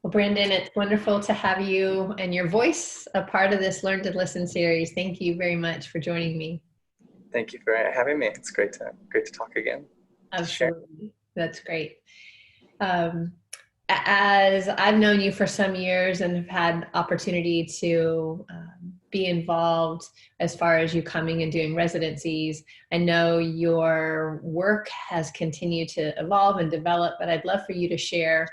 Well, Brandon, it's wonderful to have you and your voice a part of this Learn to Listen series. Thank you very much for joining me. Thank you for having me. It's great to talk again. Absolutely. That's great. As I've known you for some years and have had opportunity to be involved as far as you coming and doing residencies, I know your work has continued to evolve and develop, but I'd love for you to share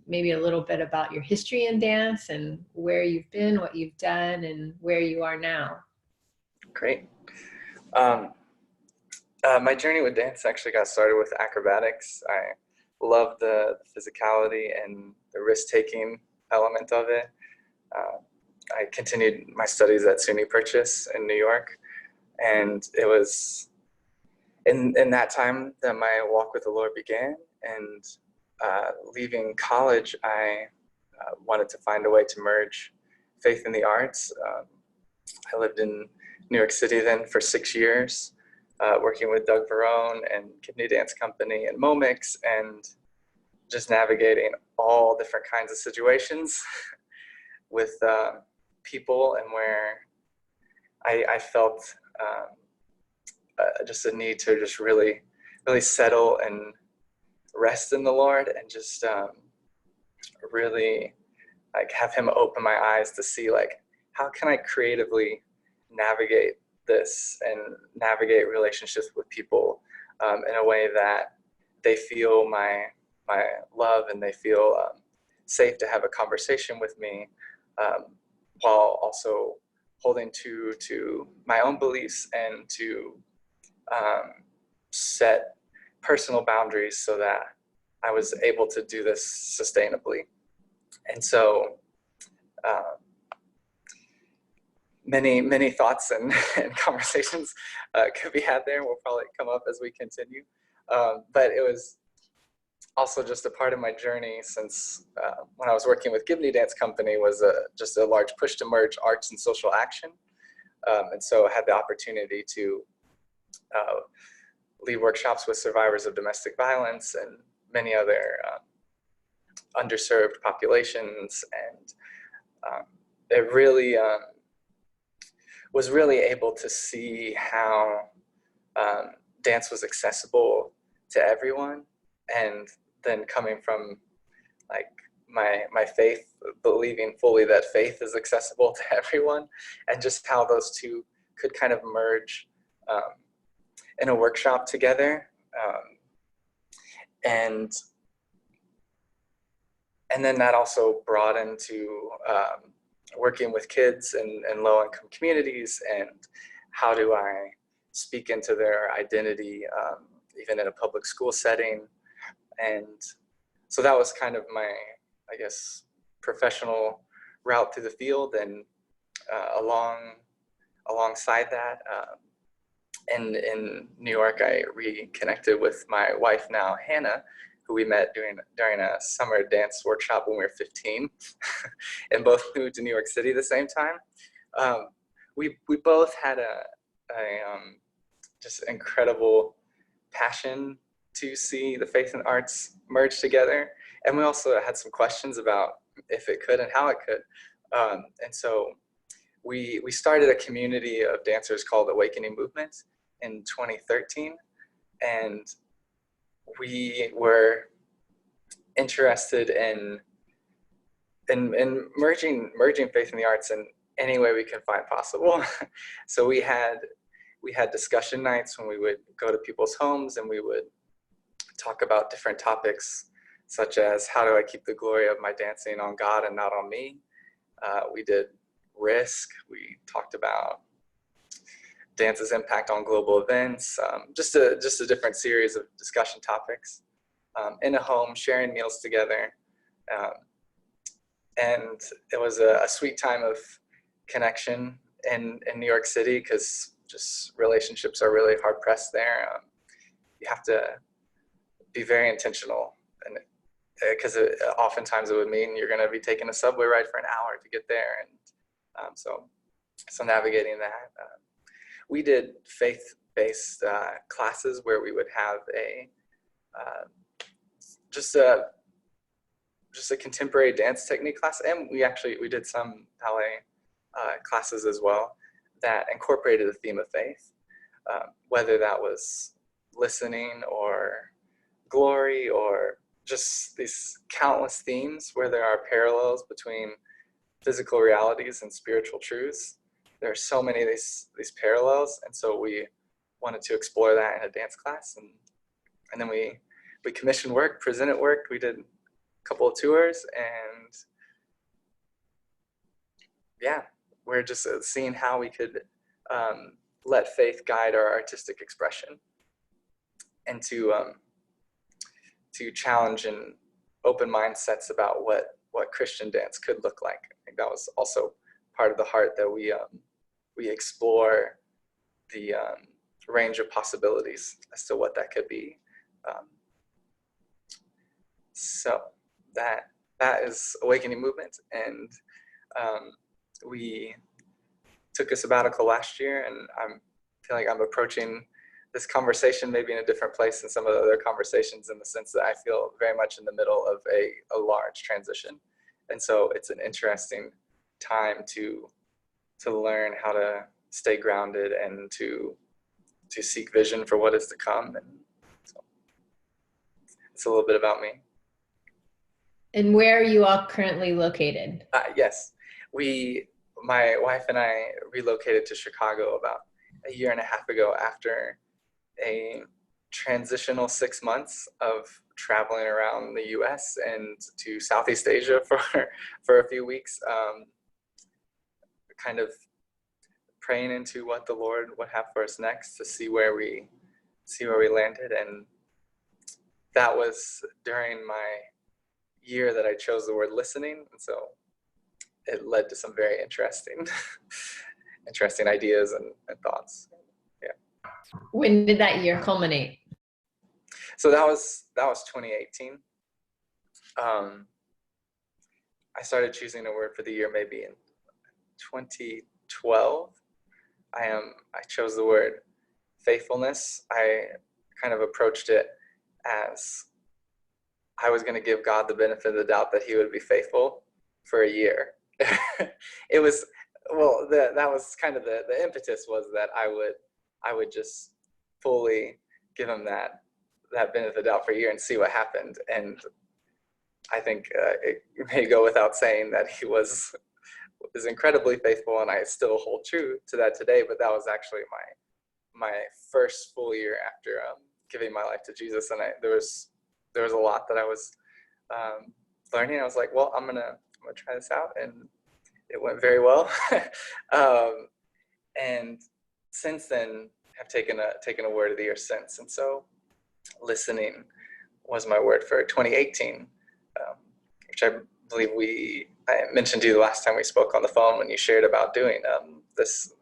maybe a little bit about your history in dance and where you've been, what you've done, and where you are now. Great. My journey with dance actually got started with acrobatics. I love the physicality and the risk-taking element of it. I continued my studies at SUNY in New York, and it was in that time that my walk with the Lord began. And leaving college, I wanted to find a way to merge faith in the arts. I lived in New York City then for 6 years, working with Doug Varone and Gibney Dance Company and Momix, and just navigating all different kinds of situations with people, and where I felt just a need to just really settle and rest in the Lord, and just really like have him open my eyes to see like, how can I creatively navigate this and navigate relationships with people in a way that they feel my love and they feel safe to have a conversation with me, while also holding to my own beliefs and to set personal boundaries so that I was able to do this sustainably. And so many thoughts and conversations could be had there, and will probably come up as we continue. But it was also just a part of my journey since when I was working with Gibney Dance Company was just a large push to merge arts and social action. And so I had the opportunity to lead workshops with survivors of domestic violence and many other underserved populations. And it really was really able to see how dance was accessible to everyone. And then coming from like my faith, believing fully that faith is accessible to everyone, and just how those two could kind of merge in a workshop together. And then that also brought into working with kids in low-income communities, and how do I speak into their identity, even in a public school setting. And so that was kind of my, I guess, professional route through the field. And alongside that, and in New York, I reconnected with my wife now, Hannah, who we met during a summer dance workshop when we were 15, and both moved to New York City at the same time. We both had a just incredible passion to see the faith and arts merge together, and we also had some questions about if it could and how it could. And so we started a community of dancers called Awakening Movement in 2013, and we were interested in merging faith in the arts in any way we can find possible. So we had discussion nights when we would go to people's homes, and we would talk about different topics, such as how do I keep the glory of my dancing on God and not on me. We did risk. We talked about dance's impact on global events, just a different series of discussion topics in a home, sharing meals together. And it was a sweet time of connection in New York City, because just relationships are really hard pressed there. You have to be very intentional, and because oftentimes it would mean you're going to be taking a subway ride for an hour to get there. And so navigating that. We did faith-based classes where we would have just a just a contemporary dance technique class, and we did some ballet classes as well that incorporated the theme of faith, whether that was listening or glory or just these countless themes where there are parallels between physical realities and spiritual truths. There are so many of these parallels, and so we wanted to explore that in a dance class, and then we commissioned work, presented work, we did a couple of tours, and yeah, we're just seeing how we could let faith guide our artistic expression, and to challenge and open mindsets about what Christian dance could look like. I think that was also part of the heart, that we explore the range of possibilities as to what that could be. So that is Awakening Movement, and we took a sabbatical last year, and I feel like I'm approaching this conversation maybe in a different place than some of the other conversations, in the sense that I feel very much in the middle of a large transition. And so it's an interesting time to learn how to stay grounded and to seek vision for what is to come. And so it's a little bit about me. And where are you all currently located? Yes, my wife and I relocated to Chicago about a year and a half ago after a transitional 6 months of traveling around the US and to Southeast Asia for a few weeks, kind of praying into what the Lord would have for us next, to see where we landed. And that was during my year that I chose the word listening, and so it led to some very interesting ideas and thoughts. Yeah. When did that year culminate? So that was 2018. I started choosing a word for the year maybe in 2012. I chose the word faithfulness. I kind of approached it as I was going to give God the benefit of the doubt that he would be faithful for a year. It was, well, that was kind of the impetus, was that I would just fully give him that benefit of the doubt for a year and see what happened. And I think it may go without saying that he was incredibly faithful, and I still hold true to that today. But that was actually my first full year after giving my life to Jesus, and there was a lot that I was learning. I was like, well, I'm gonna try this out, and it went very well. And since then, have taken a word of the year since. And so, listening was my word for 2018, which I believe I mentioned to you the last time we spoke on the phone, when you shared about doing this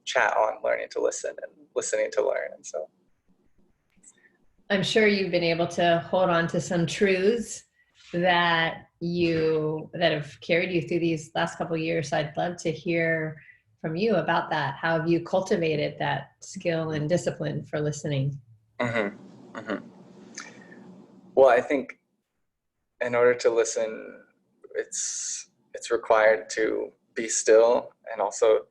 chat on learning to listen and listening to learn. And so, I'm sure you've been able to hold on to some truths that have carried you through these last couple of years. I'd love to hear from you about that. How have you cultivated that skill and discipline for listening? Mm-hmm. Mm-hmm. Well, I think in order to listen, it's required to be still, and also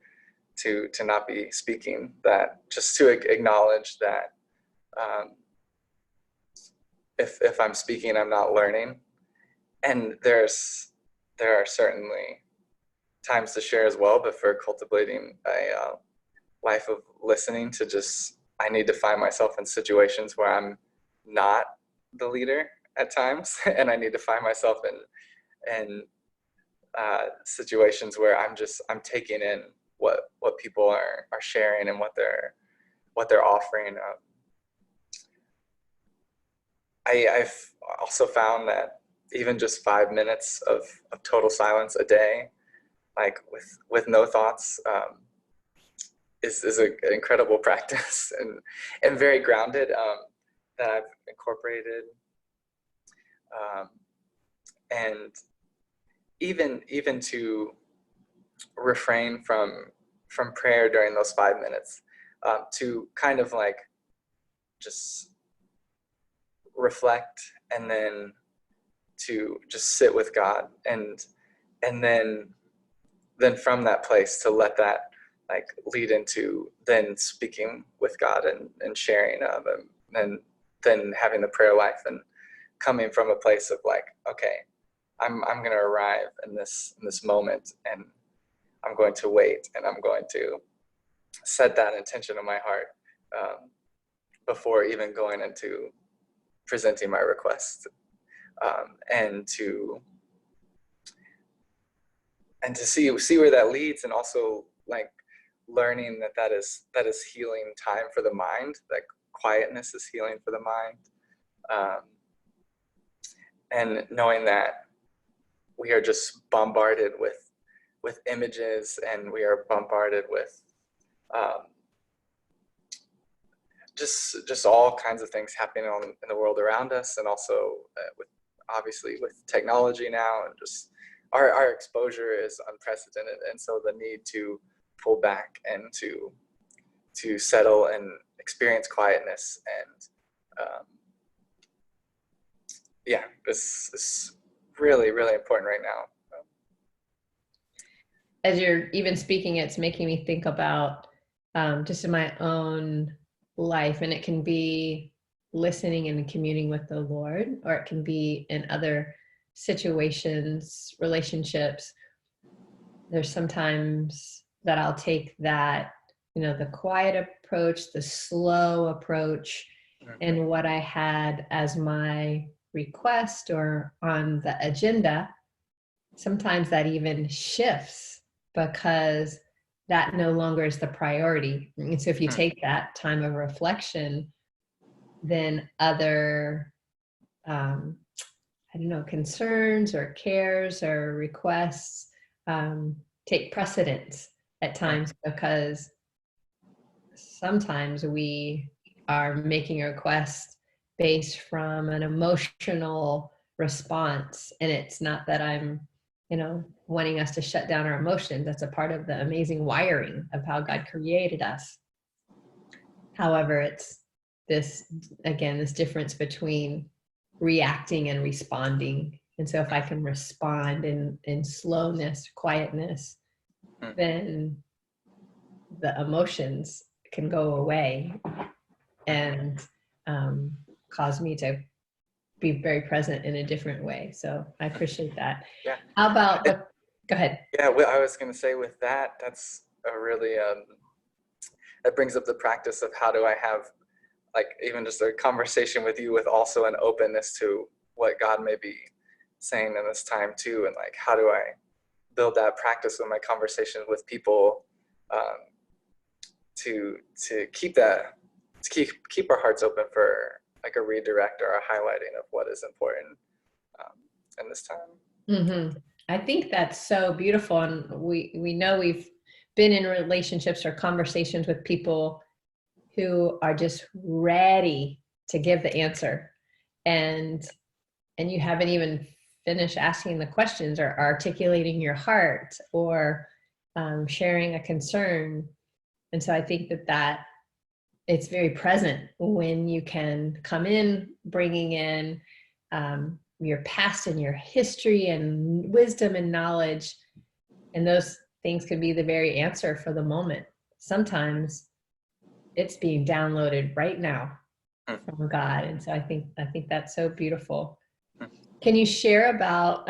to not be speaking. That just to acknowledge that if I'm speaking, I'm not learning. And there are certainly times to share as well, but for cultivating a life of listening, I need to find myself in situations where I'm not the leader at times, and I need to find myself in situations where I'm taking in what people are sharing and what they're offering. I've also found that even just 5 minutes of total silence a day, like with no thoughts, is an incredible practice and very grounded, that I've incorporated. And even to refrain from prayer during those 5 minutes, to kind of like just reflect and then to just sit with God, and then from that place to let that like lead into then speaking with God and sharing and then having the prayer life, and coming from a place of like, okay, I'm going to arrive in this moment, and I'm going to wait, and I'm going to set that intention in my heart before even going into presenting my request, and to see where that leads, and also like learning that is healing time for the mind. Like quietness is healing for the mind, and knowing that we are just bombarded with images, and we are bombarded with just all kinds of things happening in the world around us, and also obviously with technology now, and just our exposure is unprecedented, and so the need to pull back and to settle and experience quietness, and yeah, this is really, really important right now. As you're even speaking, it's making me think about just in my own life, and it can be listening and communing with the Lord, or it can be in other situations, relationships. There's sometimes that I'll take that, the quiet approach, the slow approach, and what I had as my request or on the agenda, sometimes that even shifts because that no longer is the priority. And so if you take that time of reflection, then other, concerns or cares or requests take precedence at times, because sometimes we are making a request based from an emotional response. And it's not that I'm, wanting us to shut down our emotions. That's a part of the amazing wiring of how God created us. However, it's this difference between reacting and responding. And so if I can respond in slowness, quietness, then the emotions can go away and cause me to be very present in a different way. So I appreciate that. Yeah. How about, go ahead. Yeah, well, I was going to say with that, that's a really, that brings up the practice of how do I have like even just a conversation with you with also an openness to what God may be saying in this time too. And like, how do I build that practice with my conversations with people to keep that, to keep our hearts open for like a redirect or a highlighting of what is important in this time. Mm-hmm. I think that's so beautiful. And we know we've been in relationships or conversations with people who are just ready to give the answer. And you haven't even finished asking the questions or articulating your heart or sharing a concern. And so I think that it's very present when you can come in, bringing in your past and your history and wisdom and knowledge. And those things can be the very answer for the moment. Sometimes it's being downloaded right now from God. And so I think that's so beautiful. Can you share about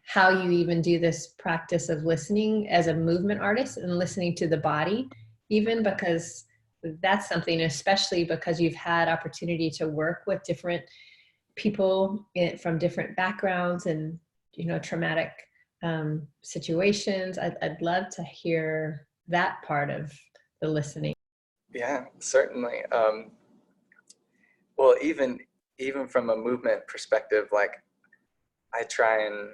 how you even do this practice of listening as a movement artist and listening to the body, even because that's something, especially because you've had opportunity to work with different people from different backgrounds and, traumatic situations. I'd love to hear that part of the listening. Yeah, certainly. Well, even from a movement perspective, like I try and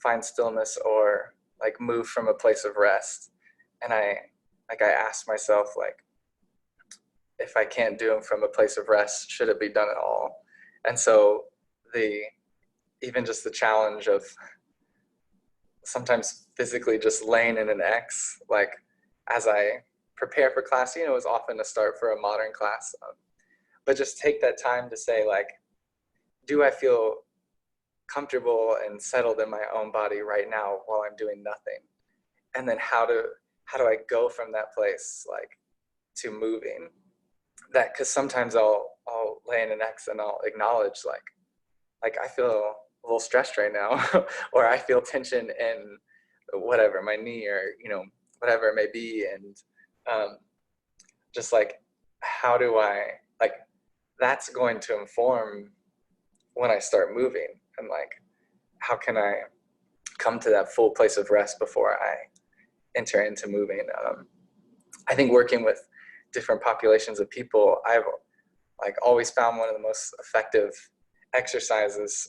find stillness or like move from a place of rest. And I ask myself, like, if I can't do them from a place of rest, should it be done at all? And so even just the challenge of sometimes physically just laying in an X, like as I prepare for class, is often a start for a modern class. But just take that time to say, like, do I feel comfortable and settled in my own body right now while I'm doing nothing? And then how do I go from that place, like, to moving? That, because sometimes I'll lay in an X and I'll acknowledge, like I feel a little stressed right now, or I feel tension in whatever, my knee, or, you know, whatever it may be. And just like, how do I, like, that's going to inform when I start moving. And like, how can I come to that full place of rest before I enter into moving? I think working with different populations of people, I've like always found one of the most effective exercises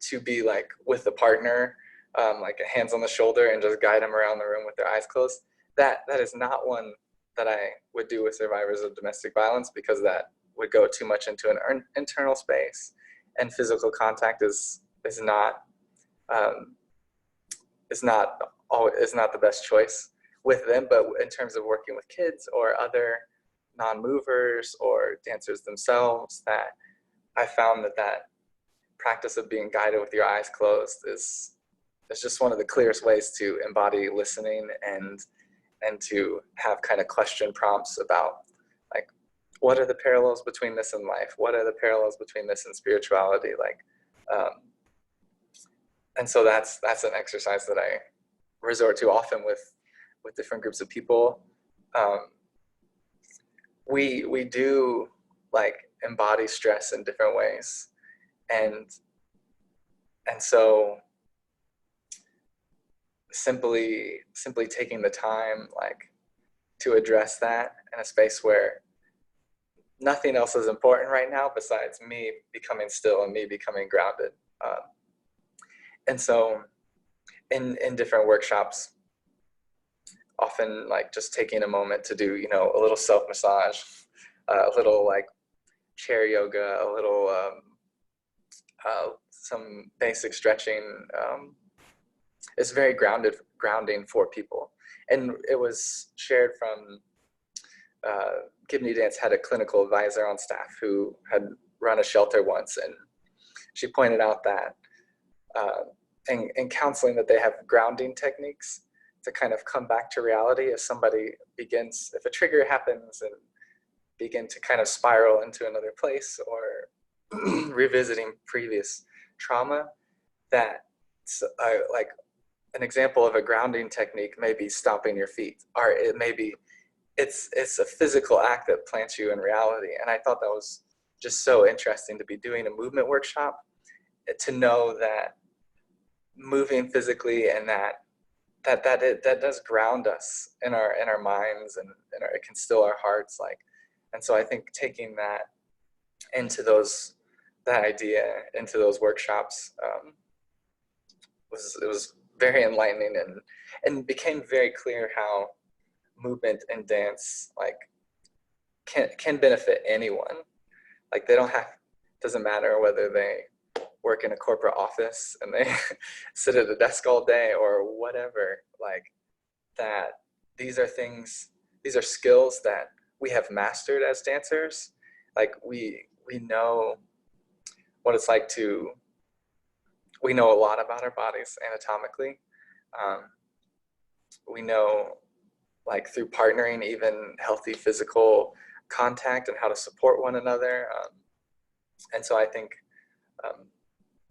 to be like with a partner, like a hands on the shoulder, and just guide them around the room with their eyes closed. That is not one that I would do with survivors of domestic violence, because that would go too much into an internal space, and physical contact is not the best choice with them. But in terms of working with kids or other non-movers or dancers themselves, that I found that practice of being guided with your eyes closed is just one of the clearest ways to embody listening, and to have kind of question prompts about, like, what are the parallels between this and life? What are the parallels between this and spirituality? Like, and so that's an exercise that I resort to often with different groups of people. We do like embody stress in different ways, and so simply taking the time, like, to address that in a space where nothing else is important right now besides me becoming still and me becoming grounded. And so in different workshops, often like just taking a moment to do, you know, a little self-massage, a little like chair yoga, a little some basic stretching, is very grounding for people. And it was shared from Gibney Dance had a clinical advisor on staff who had run a shelter once, and she pointed out that in counseling that they have grounding techniques to kind of come back to reality if somebody begins, if a trigger happens and begin to kind of spiral into another place or revisiting previous trauma, that like an example of a grounding technique may be stomping your feet, or it may be it's a physical act that plants you in reality. And I thought that was just so interesting to be doing a movement workshop, to know that moving physically and that does ground us in our minds, and it can still our hearts, like. And so I think taking that into that idea into those workshops was very enlightening, and became very clear how movement and dance, like, can benefit anyone. Like, they don't have, doesn't matter whether they work in a corporate office and they sit at a desk all day or whatever, like, that these are skills that we have mastered as dancers. Like, we know what it's like we know a lot about our bodies anatomically. We know, like, through partnering, even healthy physical contact and how to support one another. And so I think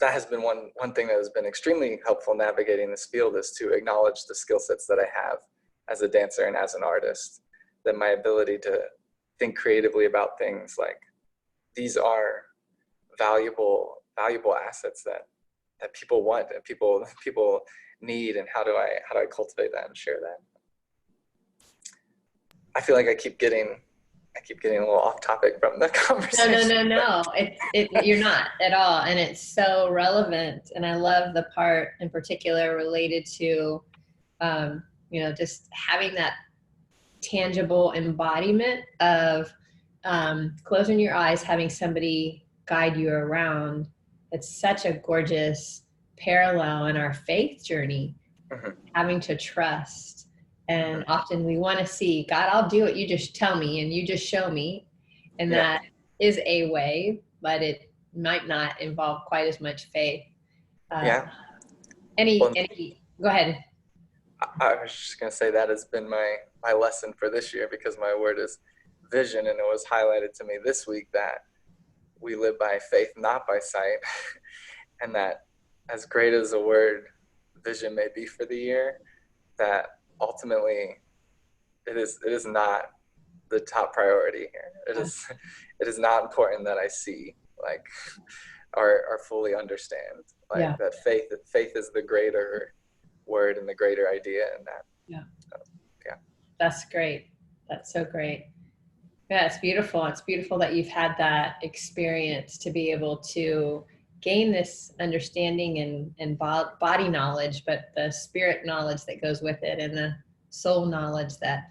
that has been one thing that has been extremely helpful navigating this field, is to acknowledge the skill sets that I have as a dancer and as an artist, that my ability to think creatively about things, like, these are valuable assets that people want and people need, and how do I cultivate that and share that? I feel like I keep getting a little off topic from the conversation. No. You're not at all. And it's so relevant. And I love the part in particular related to, just having that tangible embodiment of closing your eyes, having somebody guide you around. It's such a gorgeous parallel in our faith journey, having to trust. And often we want to see, God, I'll do it. You just tell me and you just show me. And that is a way, but might not involve quite as much faith. Yeah. Well, Go ahead. I was just going to say that has been my lesson for this year, because my word is vision, and it was highlighted to me this week that we live by faith, not by sight. And that as great as a word vision may be for the year, that ultimately it is not the top priority here. It is not important that I see, like, or fully understand, like, Yeah. that faith is the greater word and the greater idea in that. Yeah. Yeah. That's great. That's so great. Yeah, it's beautiful. It's beautiful that you've had that experience to be able to gain this understanding and body knowledge, but the spirit knowledge that goes with it, and the soul knowledge that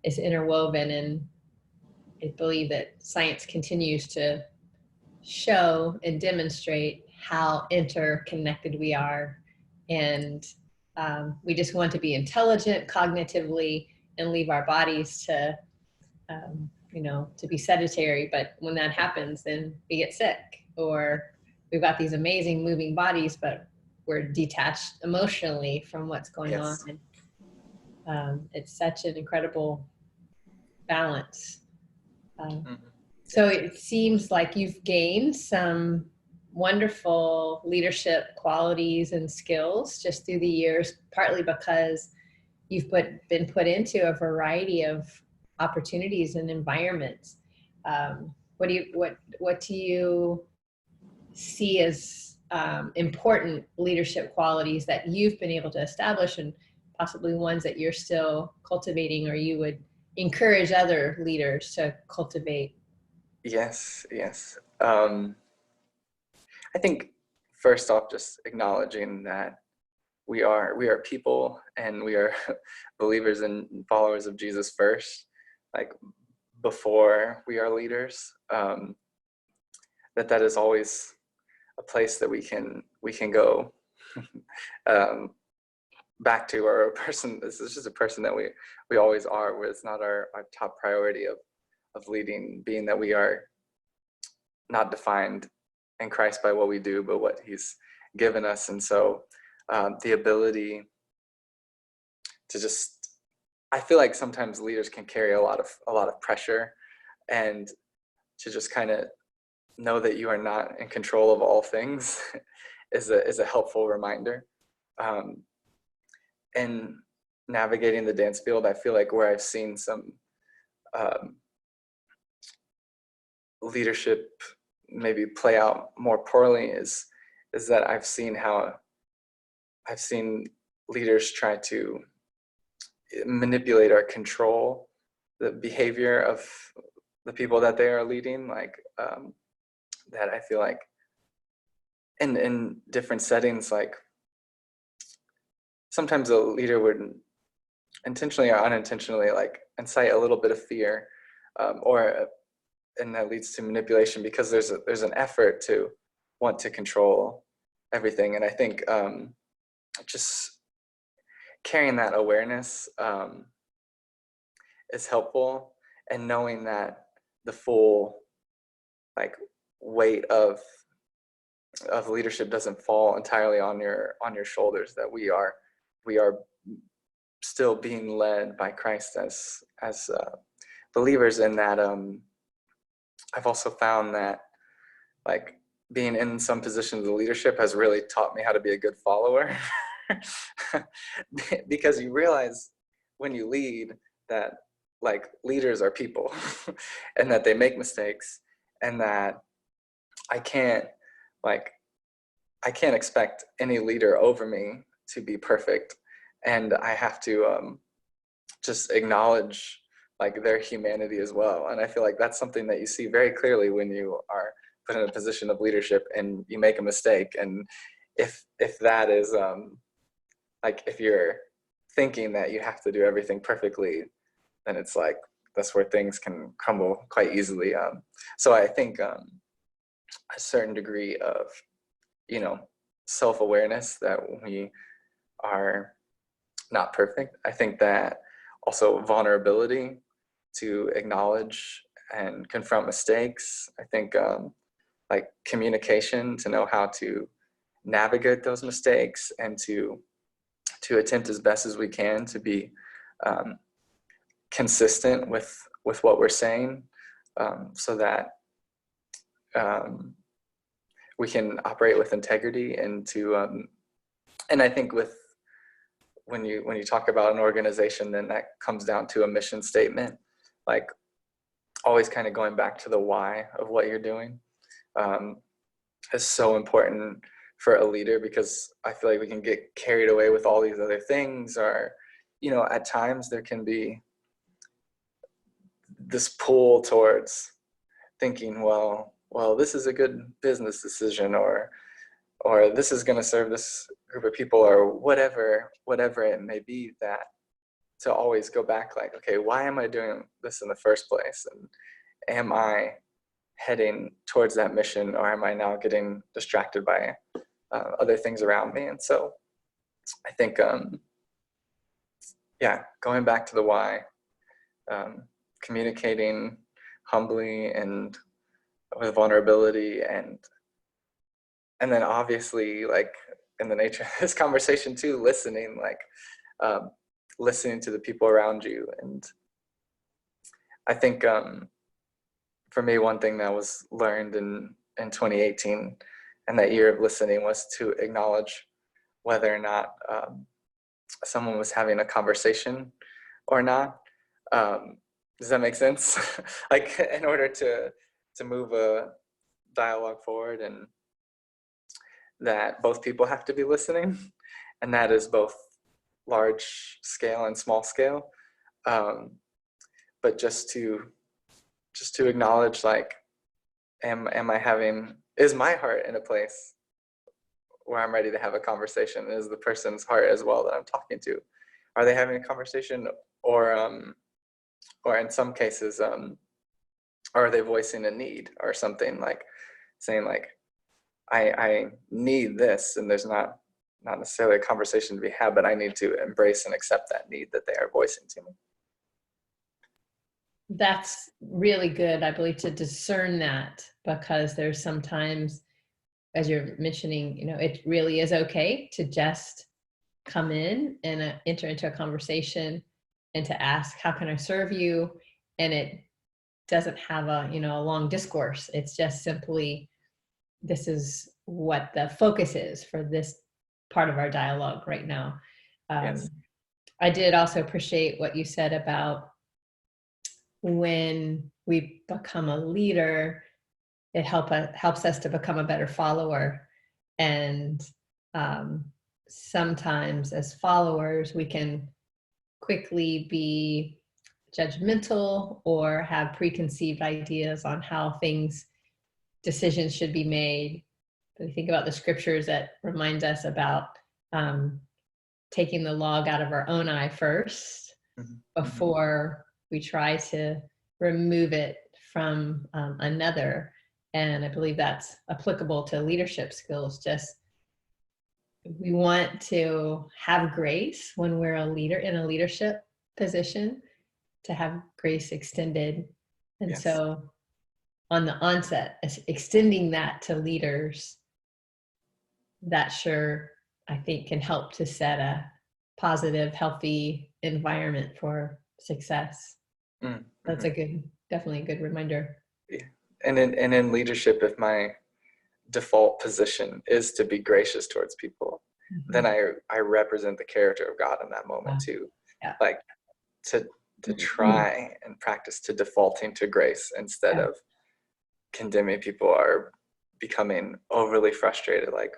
is interwoven. And I believe that science continues to show and demonstrate how interconnected we are. And we just want to be intelligent cognitively and leave our bodies to, to be sedentary. But when that happens, then we get sick, or we've got these amazing moving bodies, but we're detached emotionally from what's going on. And it's such an incredible balance. So it seems like you've gained some wonderful leadership qualities and skills just through the years, partly because you've been put into a variety of opportunities and environments. What do you see as important leadership qualities that you've been able to establish, and possibly ones that you're still cultivating, or you would encourage other leaders to cultivate? Yes. I think first off, just acknowledging that we are people, and we are believers and followers of Jesus first, like, before we are leaders. That is always a place that we can go back to, or a person. This is just a person that we always are, where it's not our top priority of leading, being that we are not defined in Christ by what we do, but what He's given us. And so the ability to just, I feel like sometimes leaders can carry a lot of pressure, and to just kind of know that you are not in control of all things is a helpful reminder. And navigating the dance field, I feel like where I've seen some leadership maybe play out more poorly is that I've seen leaders try to manipulate or control the behavior of the people that they are leading, like that I feel like in different settings, like sometimes a leader would intentionally or unintentionally, like, incite a little bit of fear, and that leads to manipulation, because there's an effort to want to control everything. And I think just carrying that awareness is helpful, and knowing that the full, like, weight of leadership doesn't fall entirely on your shoulders, that we are still being led by Christ as believers. In that I've also found that, like, being in some positions of leadership has really taught me how to be a good follower. Because you realize when you lead that, like, leaders are people and that they make mistakes, and that I can't expect any leader over me to be perfect, and I have to just acknowledge, like, their humanity as well. And I feel like that's something that you see very clearly when you are put in a position of leadership and you make a mistake. And if that is like, if you're thinking that you have to do everything perfectly, then it's like, that's where things can crumble quite easily. So I think a certain degree of, self-awareness that we are not perfect. I think that also vulnerability to acknowledge and confront mistakes. I think like communication, to know how to navigate those mistakes, and to attempt as best as we can to be consistent with what we're saying, so that we can operate with integrity, and I think when you talk about an organization, then that comes down to a mission statement, like always kind of going back to the why of what you're doing, is so important for a leader, because I feel like we can get carried away with all these other things, or, at times there can be this pull towards thinking, well, this is a good business decision, or this is going to serve this group of people, or whatever it may be, that to always go back, like, okay, why am I doing this in the first place? And am I heading towards that mission, or am I now getting distracted by other things around me? And so I think, going back to the why, communicating humbly and with vulnerability, and then obviously, like, in the nature of this conversation too, listening, like listening to the people around you. And I think for me, one thing that was learned in 2018 and that year of listening was to acknowledge whether or not someone was having a conversation or not. Does that make sense? Like, in order to move a dialogue forward, and that both people have to be listening, and that is both large scale and small scale. But just to acknowledge, like, is my heart in a place where I'm ready to have a conversation? Is the person's heart as well that I'm talking to? Are they having a conversation, or in some cases, are they voicing a need or something, like saying, like, I need this, and there's not necessarily a conversation to be had, but I need to embrace and accept that need that they are voicing to me. That's really good, I believe, to discern that, because there's sometimes, as you're mentioning, it really is okay to just come in and enter into a conversation and to ask, how can I serve you? And it doesn't have a long discourse. It's just simply, this is what the focus is for this part of our dialogue right now. Yes. I did also appreciate what you said about when we become a leader, it helps us to become a better follower. And sometimes as followers, we can quickly be judgmental or have preconceived ideas on how decisions should be made. But we think about the scriptures that remind us about taking the log out of our own eye first, before we try to remove it from another. And I believe that's applicable to leadership skills. Just, we want to have grace when we're a leader in a leadership position, to have grace extended. And Yes. so on the onset, extending that to leaders, that sure, I think, can help to set a positive, healthy environment for success. Mm-hmm. That's definitely a good reminder. Yeah. And in leadership, if my default position is to be gracious towards people, then I represent the character of God in that moment too. Yeah. Like, to try and practice to defaulting to grace instead of condemning people, or becoming overly frustrated, like,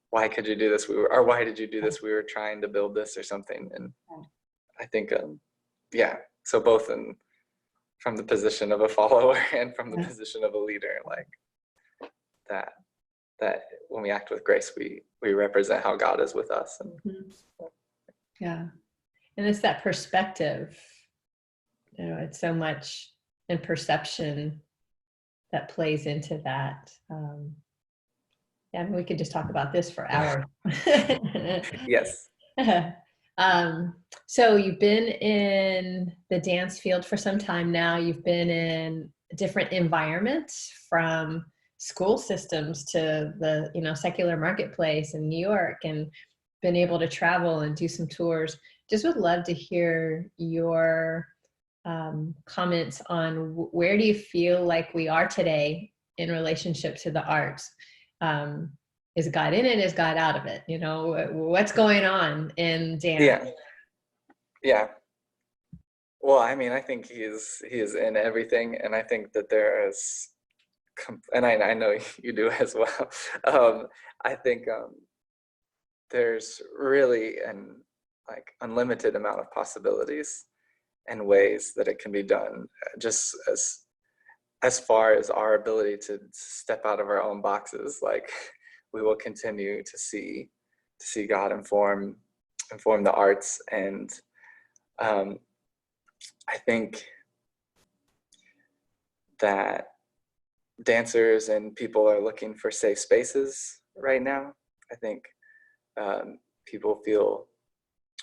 why could you do this? Why did you do this? We were trying to build this or something. And I think, so both from the position of a follower and from the position of a leader, like, that when we act with grace, we represent how God is with us. And yeah. And it's that perspective, it's so much in perception that plays into that. We could just talk about this for hours. Yes. So you've been in the dance field for some time now. You've been in different environments, from school systems to the, you know, secular marketplace in New York, and been able to travel and do some tours. Just would love to hear your comments on where do you feel like we are today in relationship to the arts? Is God in it? Is God out of it? You know, what's going on in dance? Yeah. Well, I mean, I think he is in everything, and I think that there is, and I know you do as well. I think there's really an unlimited amount of possibilities and ways that it can be done, just as far as our ability to step out of our own boxes. Like, we will continue to see God inform the arts. And I think that dancers and people are looking for safe spaces right now. I think people feel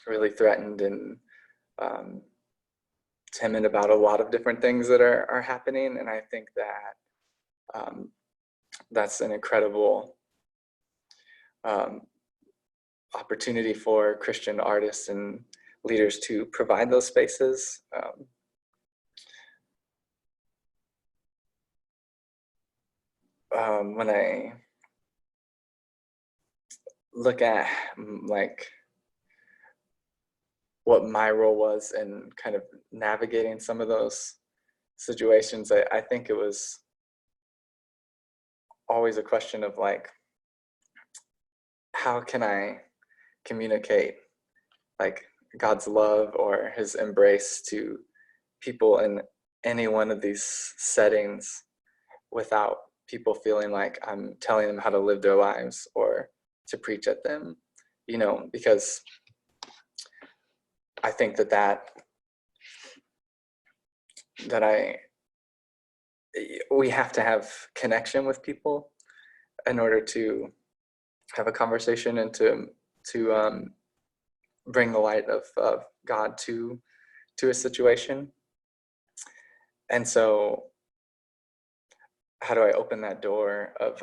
really threatened and timid about a lot of different things that are happening. And I think that that's an incredible opportunity for Christian artists and leaders to provide those spaces. When I look at what my role was in kind of navigating some of those situations, I think it was always a question of how can I communicate God's love or his embrace to people in any one of these settings without people feeling like I'm telling them how to live their lives or to preach at them, because I think we have to have connection with people in order to have a conversation and to bring the light of God to a situation. And so how do I open that door of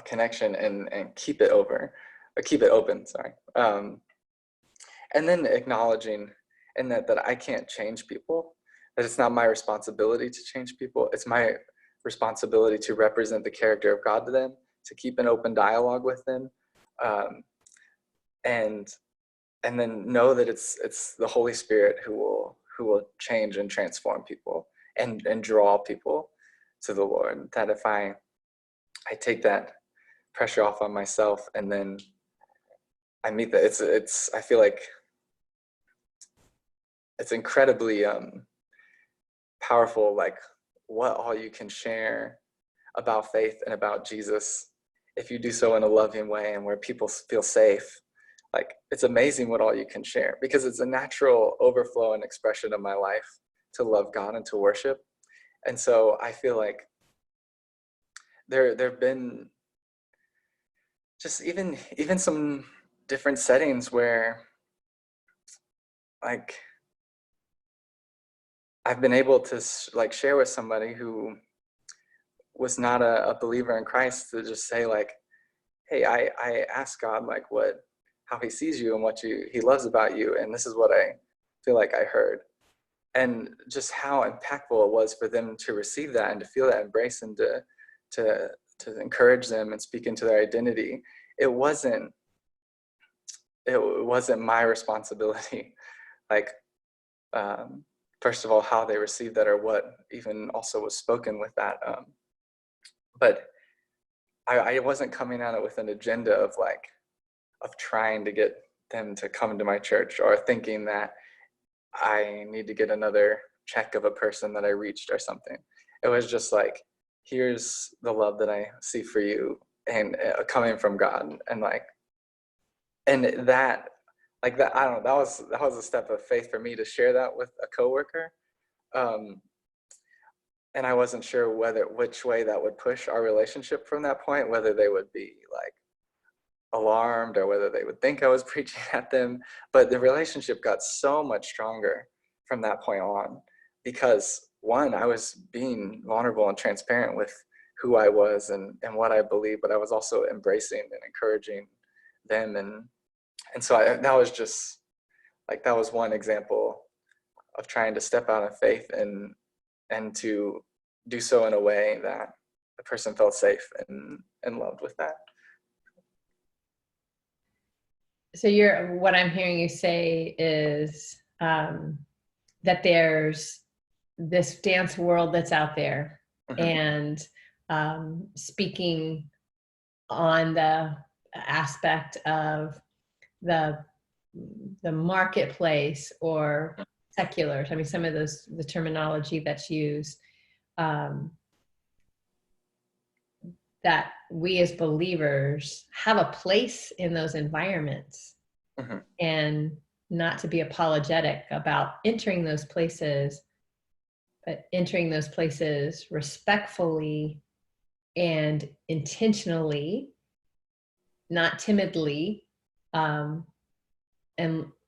connection and keep it open, sorry. And then acknowledging and that I can't change people, that it's not my responsibility to change people. It's my responsibility to represent the character of God to them, to keep an open dialogue with them, and then know that it's the Holy Spirit who will change and transform people and draw people to the Lord. That if I take that pressure off on myself, and then I meet that, I feel like it's incredibly powerful, what all you can share about faith and about Jesus if you do so in a loving way and where people feel safe. It's amazing what all you can share, because it's a natural overflow and expression of my life to love God and to worship. And so I feel like there have been just even some different settings where I've been able to share with somebody who was not a believer in Christ, to just say hey, I asked God how he sees you and what he loves about you, and this is what I feel like I heard. And just how impactful it was for them to receive that and to feel that embrace and to encourage them and speak into their identity. It wasn't my responsibility. First of all, how they received that or what even also was spoken with that. But I wasn't coming at it with an agenda of trying to get them to come to my church, or thinking that I need to get another check of a person that I reached or something. It was just here's the love that I see for you, and coming from God, and that I don't know, that was a step of faith for me to share that with a coworker. And I wasn't sure which way that would push our relationship from that point, whether they would be alarmed or whether they would think I was preaching at them. But the relationship got so much stronger from that point on, because one, I was being vulnerable and transparent with who I was and what I believe, but I was also embracing and encouraging them. And so that was just like, that was one example of trying to step out of faith and to do so in a way that the person felt safe and loved with that. So what I'm hearing you say is that there's this dance world that's out there, and speaking on the aspect of the marketplace or secular. I mean, some of the terminology that's used, that we as believers have a place in those environments, and not to be apologetic about entering those places, but entering those places respectfully and intentionally, not timidly, and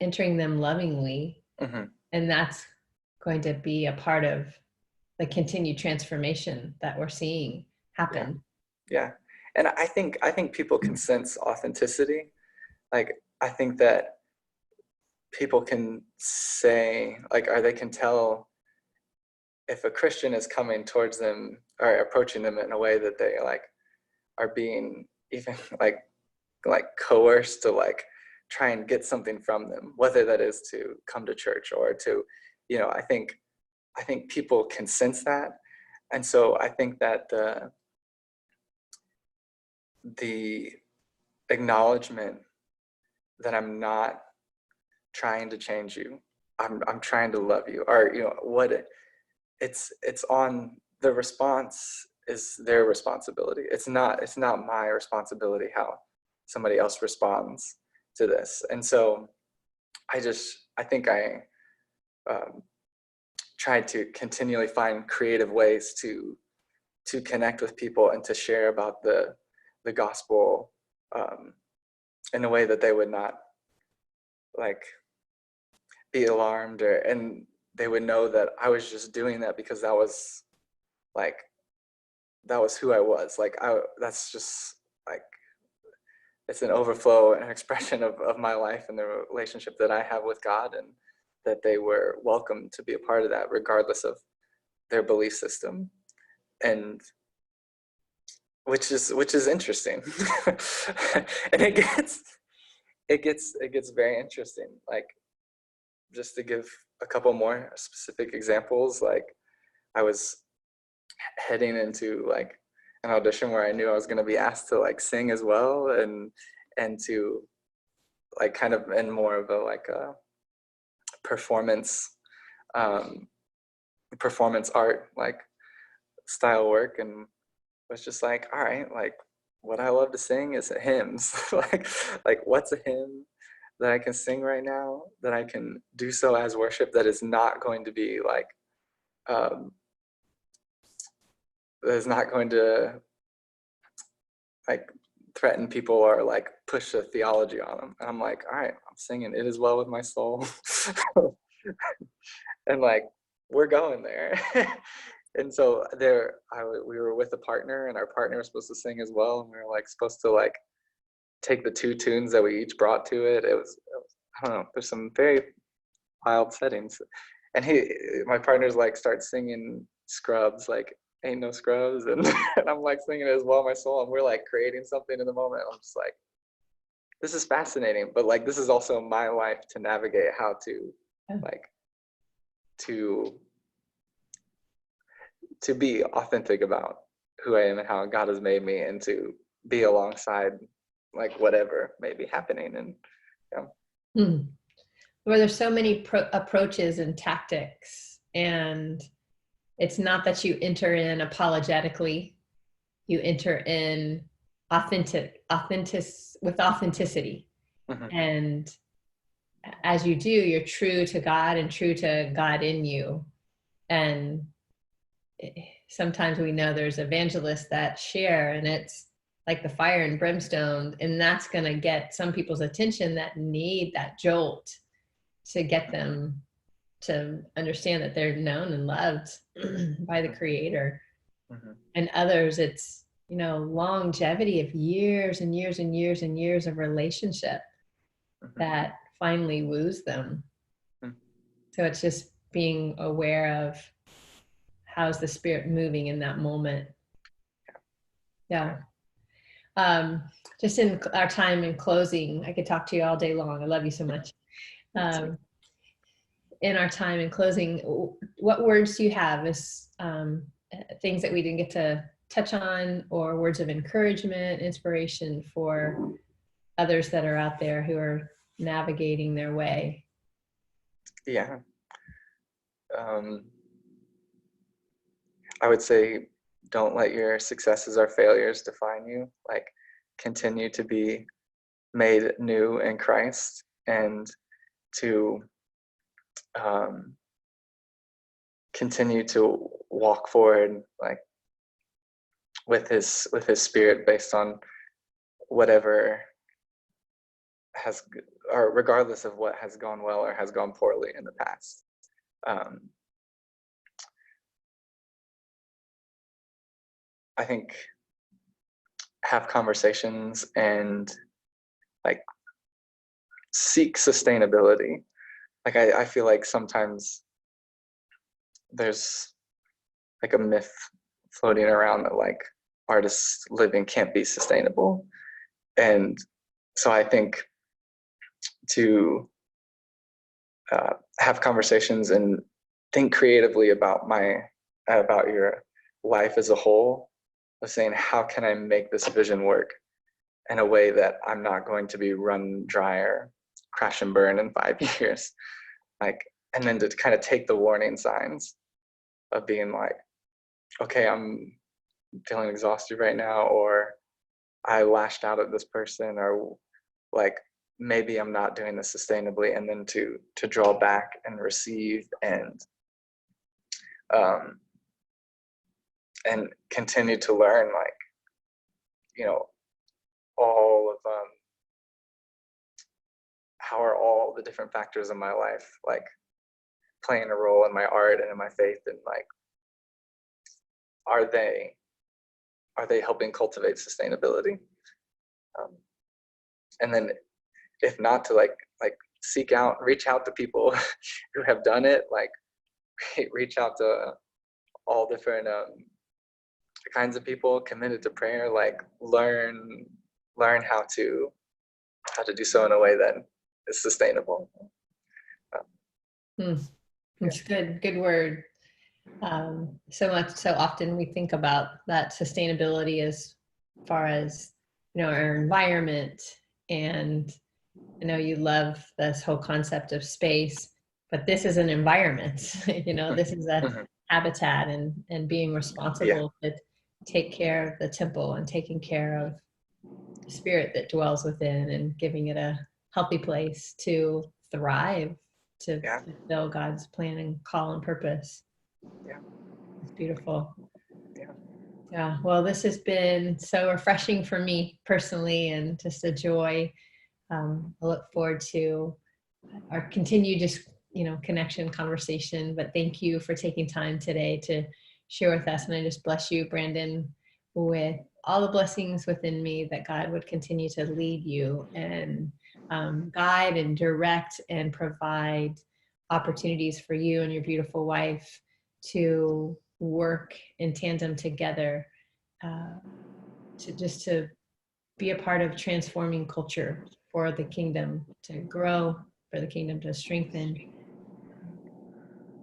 entering them lovingly. And that's going to be a part of the continued transformation that we're seeing happen. Yeah. And I think people can sense authenticity. Like, I think that people can say, like, or they can tell if a Christian is coming towards them or approaching them in a way that they like are being even like coerced to like try and get something from them, whether that is to come to church or to, you know, I think people can sense that. And so I think that the acknowledgement that I'm not trying to change you, I'm trying to love you, or, you know, what it's on, the response is their responsibility. It's not my responsibility how somebody else responds to this. And so I think I tried to continually find creative ways to connect with people and to share about the gospel in a way that they would not like be alarmed, and they would know that I was just doing that because that was who I was. Like, that's just like, it's an overflow and expression of my life and the relationship that I have with God, and that they were welcome to be a part of that regardless of their belief system. And which is interesting. And it gets very interesting. Like, just to give a couple more specific examples, like I was heading into like an audition where I knew I was going to be asked to like sing as well, and to like kind of in more of a like a performance art like style work, and was just like, all right, like what I love to sing is hymns. like what's a hymn that I can sing right now, that I can do so as worship, that is not going to be like that is not going to like threaten people or like push a theology on them. And I'm like, all right, I'm singing "It Is Well With My Soul." And like, we're going there. And so we were with a partner, and our partner was supposed to sing as well, and we were like supposed to like take the two tunes that we each brought to it. It was I don't know, there's some very wild settings. And my partner's like starts singing Scrubs, like "Ain't No Scrubs," and I'm like singing "It As Well My Soul," and we're like creating something in the moment. I'm just like, this is fascinating, but like this is also my life to navigate how to like to be authentic about who I am and how God has made me, and to be alongside like whatever may be happening. And Well, there's so many approaches and tactics, and it's not that you enter in apologetically, you enter in with authenticity. And as you do, you're true to God and true to God in you. And sometimes we know there's evangelists that share, and it's like the fire and brimstone, and that's going to get some people's attention that need that jolt to get them to understand that they're known and loved by the Creator. Mm-hmm. And others, it's, you know, longevity of years and years and years and years of relationship Mm-hmm. that finally woos them. Mm-hmm. So it's just being aware of how's the Spirit moving in that moment. Yeah. Just in our time in closing, I could talk to you all day long. I love you so much. In our time in closing, what words do you have as things that we didn't get to touch on, or words of encouragement, inspiration for others that are out there who are navigating their way? Yeah. I would say, don't let your successes or failures define you. Like, continue to be made new in Christ, and to continue to walk forward, like, with his Spirit, based on whatever has, or regardless of what has gone well or has gone poorly in the past. I think have conversations and, like, seek sustainability. Like, I feel like sometimes there's like a myth floating around that, like, artists living can't be sustainable. And so I think to have conversations and think creatively about your life as a whole, of saying, how can I make this vision work in a way that I'm not going to be run dry or crash and burn in 5 years? Like, and then to kind of take the warning signs of being like, okay, I'm feeling exhausted right now, or I lashed out at this person, or like, maybe I'm not doing this sustainably, and then to draw back and receive, and continue to learn, like, you know, all of how are all the different factors in my life, like, playing a role in my art and in my faith, and, like, are they helping cultivate sustainability? And then, if not, to like reach out to people who have done it, like, reach out to all different kinds of people committed to prayer, like, learn how to do so in a way that is sustainable. It's good word. So often we think about that sustainability as far as, you know, our environment, and I know you love this whole concept of space, but this is an environment. You know, this is a habitat, and being responsible to take care of the temple and taking care of the Spirit that dwells within, and giving it a healthy place to thrive, to fulfill God's plan and call and purpose. Yeah. It's beautiful. Yeah. Yeah. Well, this has been so refreshing for me personally, and just a joy. I look forward to our continued connection, conversation, but thank you for taking time today to share with us. And I just bless you, Brandon, with all the blessings within me, that God would continue to lead you and guide and direct and provide opportunities for you and your beautiful wife to work in tandem together, to be a part of transforming culture for the kingdom to grow, for the kingdom to strengthen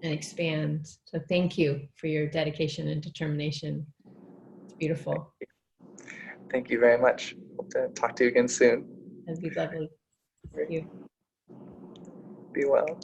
and expand. So thank you for your dedication and determination. It's beautiful. Thank you very much. Hope to talk to you again soon. That'd be lovely. Thank you. Be well.